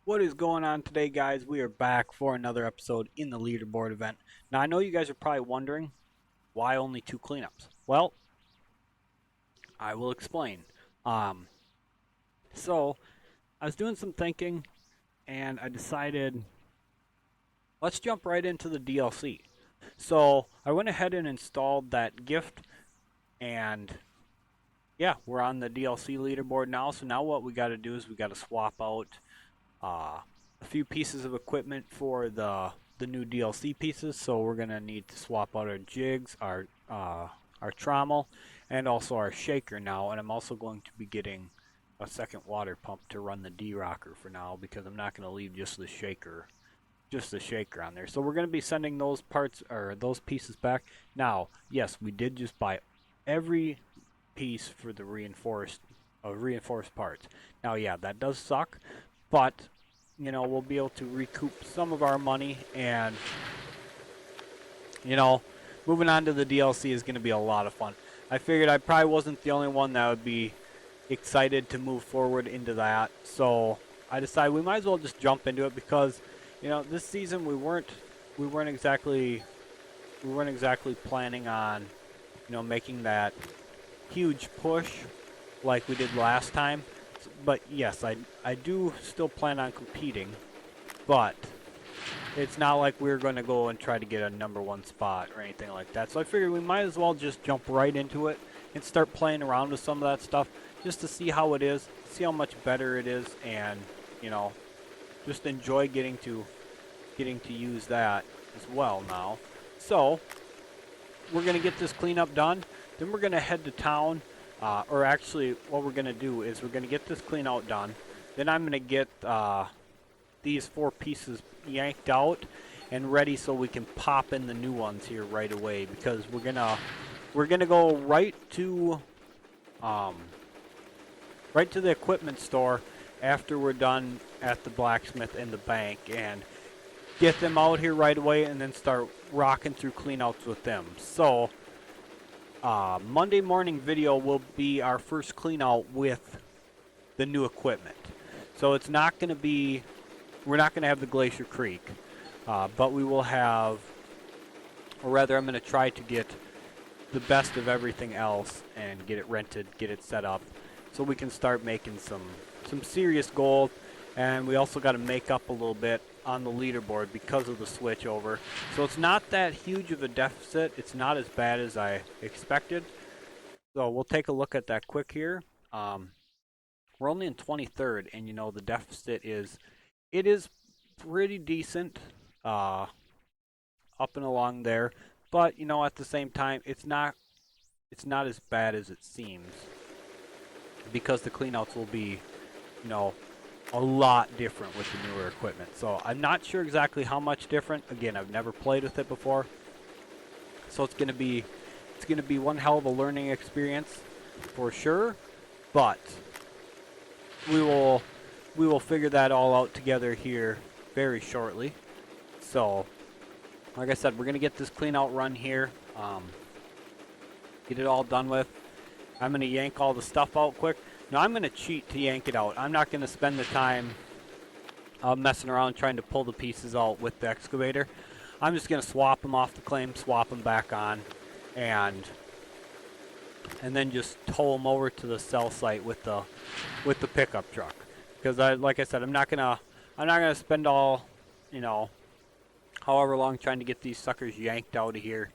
What is going on today, guys? We are back for another episode in the leaderboard event. Now, I know you guys are probably wondering why only two cleanups. Well, I will explain. Um, so, I was doing some thinking and I decided let's jump right into the DLC. So, I went ahead and installed that gift, and yeah, we're on the DLC leaderboard now. So, now what we got to do is we got to swap out uh, a few pieces of equipment for the new DLC pieces. So we're gonna need to swap out our jigs, our trommel, and also our shaker now. And I'm also going to be getting a second water pump to run the D-Rocker for now because I'm not gonna leave just the shaker on there. So we're gonna be sending those parts or those pieces back. Now, yes, we did just buy every piece for the reinforced parts. Now, yeah, that does suck, but we'll be able to recoup some of our money, and you know, moving on to the DLC is going to be a lot of fun. I figured I probably wasn't the only one that would be excited to move forward into that, so I decided we might as well just jump into it because, this season we weren't exactly planning on, making that huge push like we did last time. But yes, I do still plan on competing, but it's not like we're going to go and try to get a #1 spot or anything like that. So I figured we might as well just jump right into it and start playing around with some of that stuff just to see how it is, see how much better it is, and you know, just enjoy getting to use that as well now. So we're going to get this cleanup done. Then we're going to head to town. Or actually, what we're going to do is we're going to get this clean out done. Then I'm going to get these four pieces yanked out and ready so we can pop in the new ones here right away because we're gonna go um, right to the equipment store after we're done at the blacksmith and the bank and get them out here right away and then start rocking through cleanouts with them. So Monday morning video will be our first clean out with the new equipment. So it's not going to be, we're not going to have the Glacier Creek, but we will have, or rather I'm going to try to get the best of everything else and get it rented, get it set up, so we can start making some serious gold. And we also got to make up a little bit on the leaderboard because of the switch over. So it's not that huge of a deficit. It's not as bad as I expected. So we'll take a look at that quick here. We're only in 23rd, and the deficit is pretty decent, up and along there. But at the same time, it's not as bad as it seems because the cleanouts will be, you know, a lot different with the newer equipment. So I'm not sure exactly how much different. Again, I've never played with it before. So it's gonna be one hell of a learning experience for sure. But we will figure that all out together here very shortly. So like I said, we're gonna get this clean out run here. Get it all done with. I'm gonna yank all the stuff out quick. Now I'm going to cheat to yank it out. I'm not going to spend the time messing around trying to pull the pieces out with the excavator. I'm just going to swap them off the claim, swap them back on, and then just tow them over to the cell site with the pickup truck. Because like I said, I'm not gonna spend all, however long trying to get these suckers yanked out of here.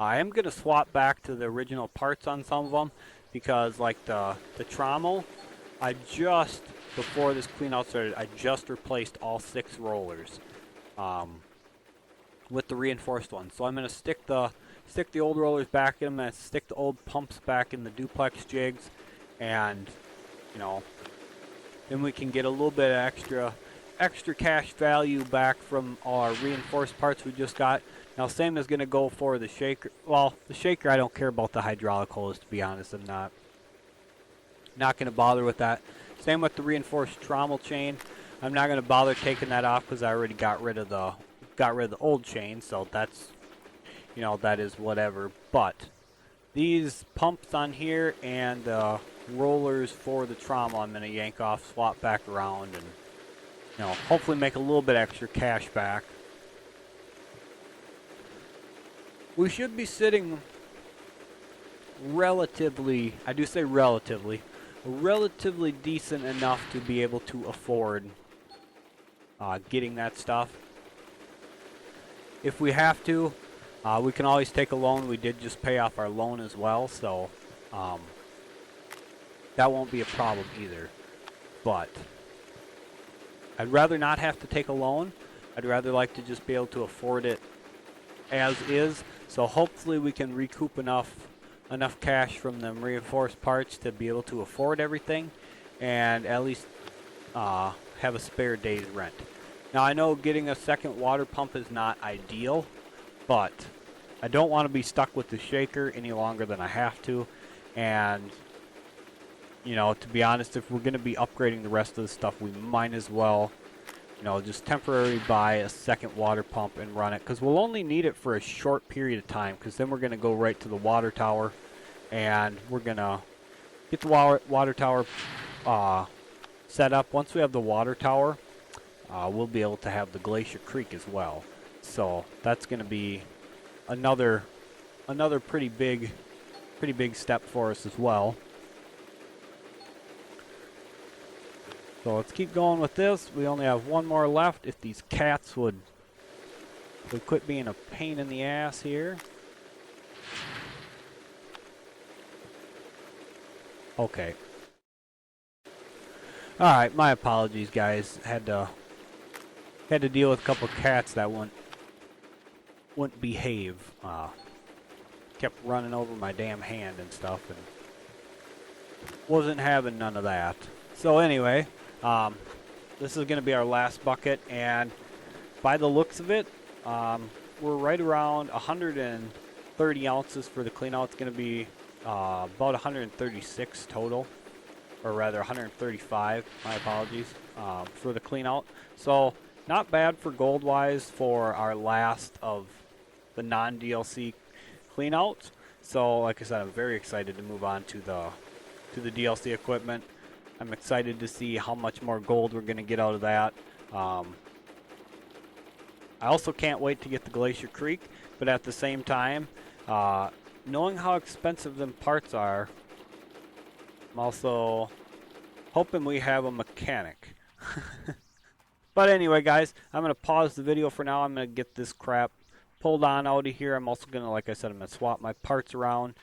I am going to swap back to the original parts on some of them. Because like the trommel, before this clean out started, I just replaced all 6 rollers with the reinforced ones. So I'm going to stick the old rollers back in them, and stick the old pumps back in the duplex jigs, and then we can get a little bit of extra cash value back from our reinforced parts we just got. Now, same is going to go for the shaker. Well, the shaker, I don't care about the hydraulic hose, to be honest. I'm not going to bother with that. Same with the reinforced trommel chain. I'm not going to bother taking that off because I already got rid of the old chain. So that's, that is whatever. But these pumps on here and the rollers for the trommel, I'm going to yank off, swap back around, and hopefully make a little bit extra cash back. We should be sitting relatively, I do say relatively decent enough to be able to afford getting that stuff. If we have to, we can always take a loan. We did just pay off our loan as well, so that won't be a problem either. But I'd rather not have to take a loan. I'd rather like to just be able to afford it as is. So hopefully we can recoup enough cash from them reinforced parts to be able to afford everything, and at least have a spare day's rent. Now I know getting a second water pump is not ideal, but I don't want to be stuck with the shaker any longer than I have to. And to be honest, if we're going to be upgrading the rest of the stuff, we might as well just temporarily buy a second water pump and run it, because we'll only need it for a short period of time, because then we're going to go right to the water tower, and we're going to get the water tower set up. Once we have the water tower, we'll be able to have the Glacier Creek as well. So that's going to be another pretty big step for us as well. So let's keep going with this. We only have one more left. If these cats would quit being a pain in the ass here. Okay. Alright, my apologies guys. Had to deal with a couple of cats that wouldn't behave. Kept running over my damn hand and stuff, and wasn't having none of that. So anyway, this is going to be our last bucket, and by the looks of it, we're right around 130 ounces for the clean out. It's going to be about 136 total, or rather 135, my apologies, for the clean out. So not bad for gold wise for our last of the non-DLC clean outs. So like I said, I'm very excited to move on to the DLC equipment. I'm excited to see how much more gold we're going to get out of that. I also can't wait to get the Glacier Creek, but at the same time, knowing how expensive them parts are, I'm also hoping we have a mechanic. But anyway, guys, I'm going to pause the video for now. I'm going to get this crap pulled on out of here. I'm also going to, like I said, I'm going to swap my parts around.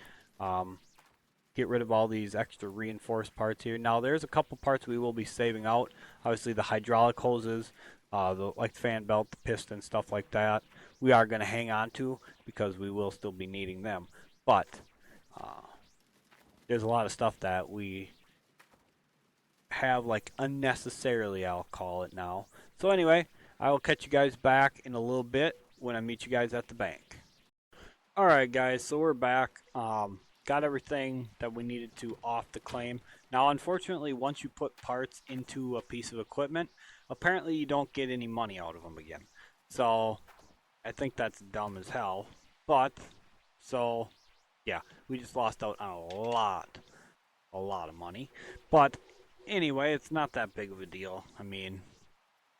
Get rid of all these extra reinforced parts here. Now, there's a couple parts we will be saving out. Obviously, the hydraulic hoses, like the fan belt, the piston, stuff like that, we are going to hang on to because we will still be needing them. But there's a lot of stuff that we have, like, unnecessarily, I'll call it now. So anyway, I will catch you guys back in a little bit when I meet you guys at the bank. Alright guys, so we're back. Got everything that we needed to off the claim. Now unfortunately, once you put parts into a piece of equipment, apparently you don't get any money out of them again. So I think that's dumb as hell. But so yeah, we just lost out on a lot of money. But anyway, it's not that big of a deal. I mean,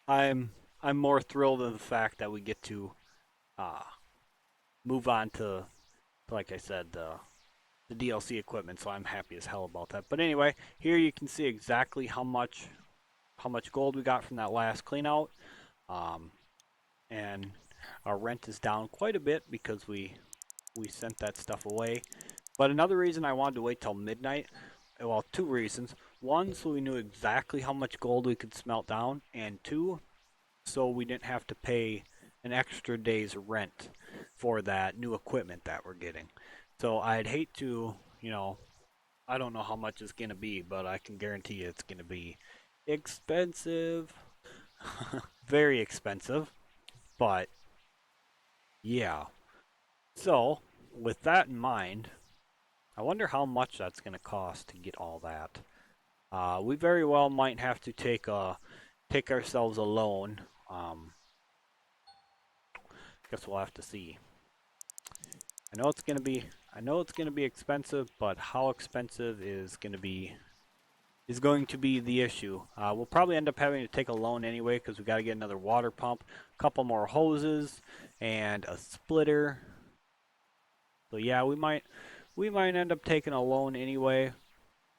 I'm more thrilled of the fact that we get to move on to, like I said, the DLC equipment, so I'm happy as hell about that. But anyway, here you can see exactly how much gold we got from that last clean out. And our rent is down quite a bit because we sent that stuff away. But another reason I wanted to wait till midnight, well, two reasons. One, so we knew exactly how much gold we could smelt down, and two, so we didn't have to pay an extra day's rent for that new equipment that we're getting. So I'd hate to, I don't know how much it's going to be, but I can guarantee you it's going to be expensive. Very expensive. But, yeah. So, with that in mind, I wonder how much that's going to cost to get all that. We very well might have to take ourselves a loan. Guess we'll have to see. I know it's going to be expensive, but how expensive is going to be is going to be the issue. We'll probably end up having to take a loan anyway because we got to get another water pump, a couple more hoses, and a splitter. So yeah, we might end up taking a loan anyway.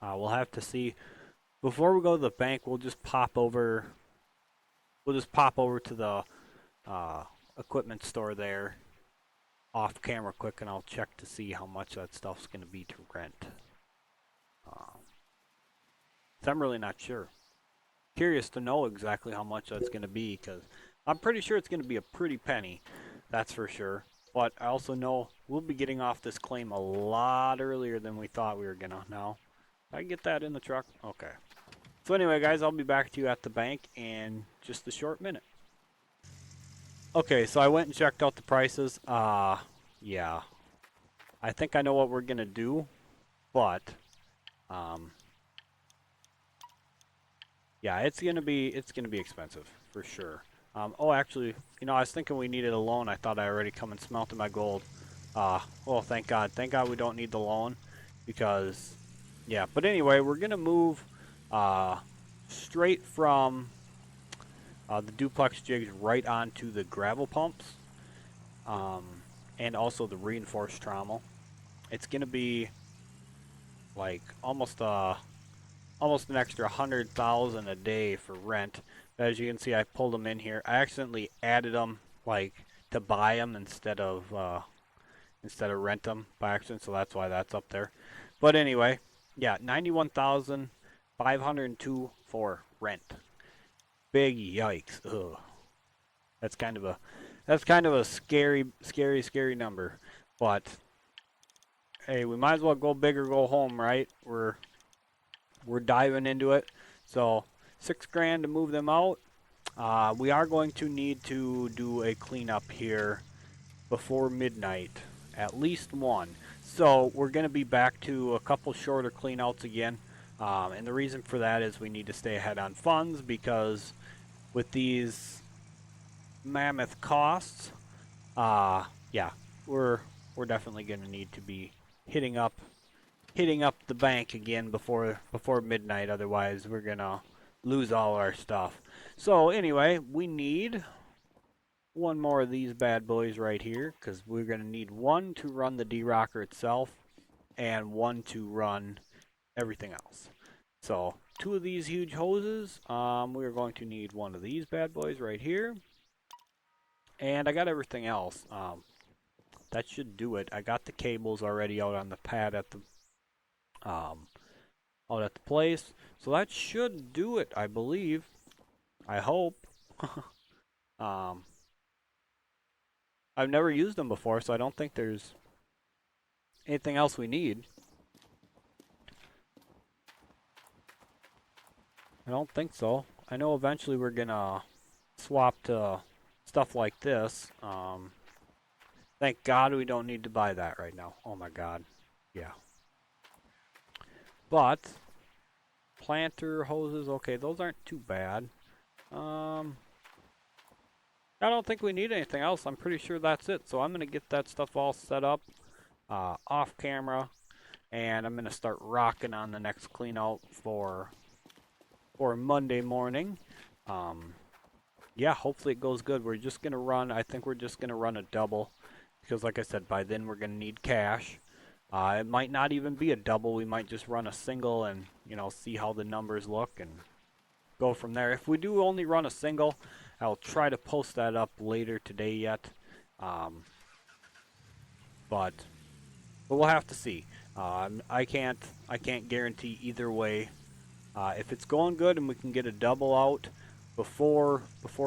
We'll have to see. Before we go to the bank, we'll just pop over. We'll just pop over to the equipment store there, off camera quick, and I'll check to see how much that stuff's going to be to rent. So I'm really not sure. Curious to know exactly how much that's going to be, because I'm pretty sure it's going to be a pretty penny. That's for sure. But I also know we'll be getting off this claim a lot earlier than we thought we were going to now. I can get that in the truck? Okay. So anyway, guys, I'll be back to you at the bank in just a short minute. Okay, so I went and checked out the prices. Yeah. I think I know what we're going to do, but yeah, it's gonna be expensive for sure. Oh, actually, I was thinking we needed a loan. I thought I already come and smelted my gold. Well, thank God. Thank God we don't need the loan, because, yeah. But anyway, we're gonna move straight from the duplex jigs right onto the gravel pumps, and also the reinforced trommel. It's gonna be like almost an extra 100,000 a day for rent. But as you can see, I pulled them in here. I accidentally added them like to buy them instead of rent them by accident, so that's why that's up there. But anyway, yeah, 91,502 for rent. Big yikes! Ugh. That's kind of a scary number. But hey, we might as well go big or go home, right? We're diving into it. So $6,000 to move them out. We are going to need to do a cleanup here before midnight, at least one. So we're going to be back to a couple shorter cleanouts again. And the reason for that is we need to stay ahead on funds, because with these mammoth costs, yeah, we're definitely going to need to be hitting up the bank again before midnight. Otherwise, we're gonna lose all our stuff. So anyway, we need one more of these bad boys right here, because we're gonna need one to run the D-Rocker itself and one to run everything else. So 2 of these huge hoses. We're going to need one of these bad boys right here, and I got everything else. That should do it. I got the cables already out on the pad at the out at the place. So that should do it, I believe. I hope. I've never used them before, so I don't think there's anything else we need. I don't think so. I know eventually we're gonna swap to stuff like this. Thank God we don't need to buy that right now. Oh my God. Yeah. But planter hoses, okay, those aren't too bad. I don't think we need anything else. I'm pretty sure that's it. So I'm gonna get that stuff all set up off camera, and I'm gonna start rocking on the next clean out for Monday morning. Yeah, hopefully it goes good. We're just gonna run. I think we're just gonna run a double, because like I said, by then we're gonna need cash. It might not even be a double. We might just run a single and, see how the numbers look and go from there. If we do only run a single, I'll try to post that up later today yet. But we'll have to see. I can't guarantee either way. If it's going good and we can get a double out before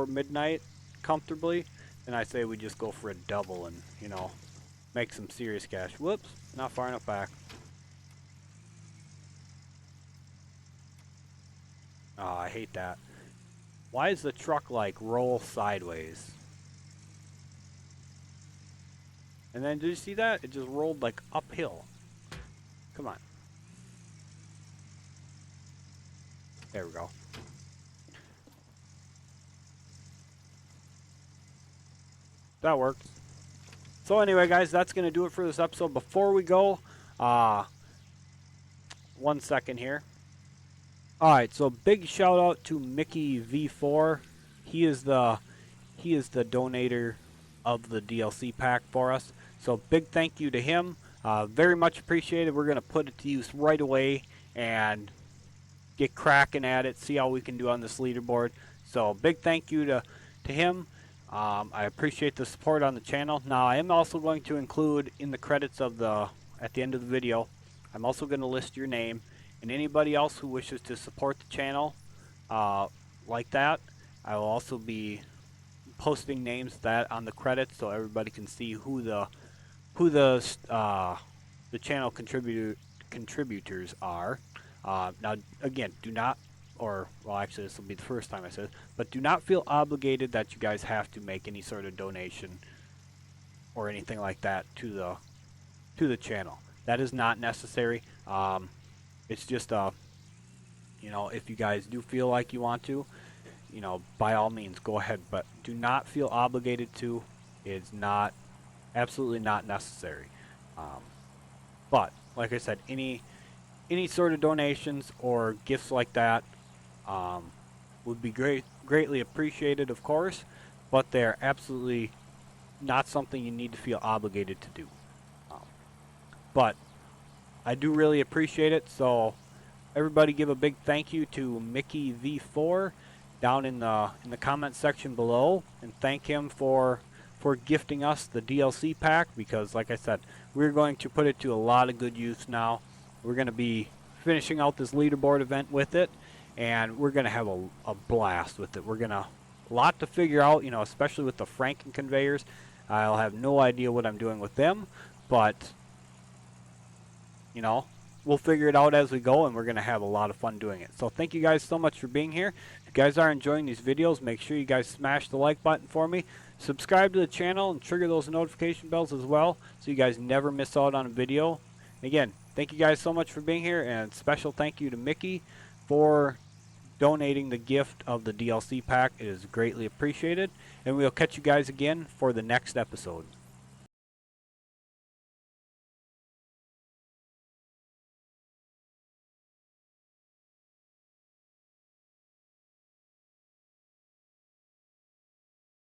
midnight comfortably, then I say we just go for a double and, make some serious cash. Whoops, not far enough back. Oh, I hate that. Why is the truck roll sideways? And then, did you see that? It just rolled uphill. Come on. There we go. That worked. So anyway, guys, that's going to do it for this episode. Before we go, 1 second here. All right, so big shout out to Mickey V4. He is the donator of the DLC pack for us. So big thank you to him. Very much appreciated. We're gonna put it to use right away and get cracking at it. See how we can do on this leaderboard. So big thank you to him. I appreciate the support on the channel. Now I am also going to include in the credits of at the end of the video. I'm also going to list your name and anybody else who wishes to support the channel like that. I will also be posting names that on the credits so everybody can see who the channel contributors are. Now again, do not, or well, actually this will be the first time I said it, but do not feel obligated that you guys have to make any sort of donation or anything like that to the channel. That is not necessary. It's just you know, if you guys do feel like you want to, you know, by all means go ahead, but do not feel obligated to. It's not, absolutely not necessary. But like I said, any sort of donations or gifts like that would be greatly appreciated, of course, but they're absolutely not something you need to feel obligated to do. But I do really appreciate it, so everybody give a big thank you to Mickey V4 down in the comment section below, and thank him for gifting us the DLC pack, because like I said, we're going to put it to a lot of good use now. We're going to be finishing out this leaderboard event with it, and we're going to have a blast with it. We're going to a lot to figure out, you know, especially with the Franken conveyors. I'll have no idea what I'm doing with them, but you know, we'll figure it out as we go, and we're going to have a lot of fun doing it. So thank you guys so much for being here. If you guys are enjoying these videos, make sure you guys smash the like button for me. Subscribe to the channel and trigger those notification bells as well, so you guys never miss out on a video. Again, thank you guys so much for being here, and special thank you to Mickey for donating the gift of the DLC pack. It is greatly appreciated, and we'll catch you guys again for the next episode.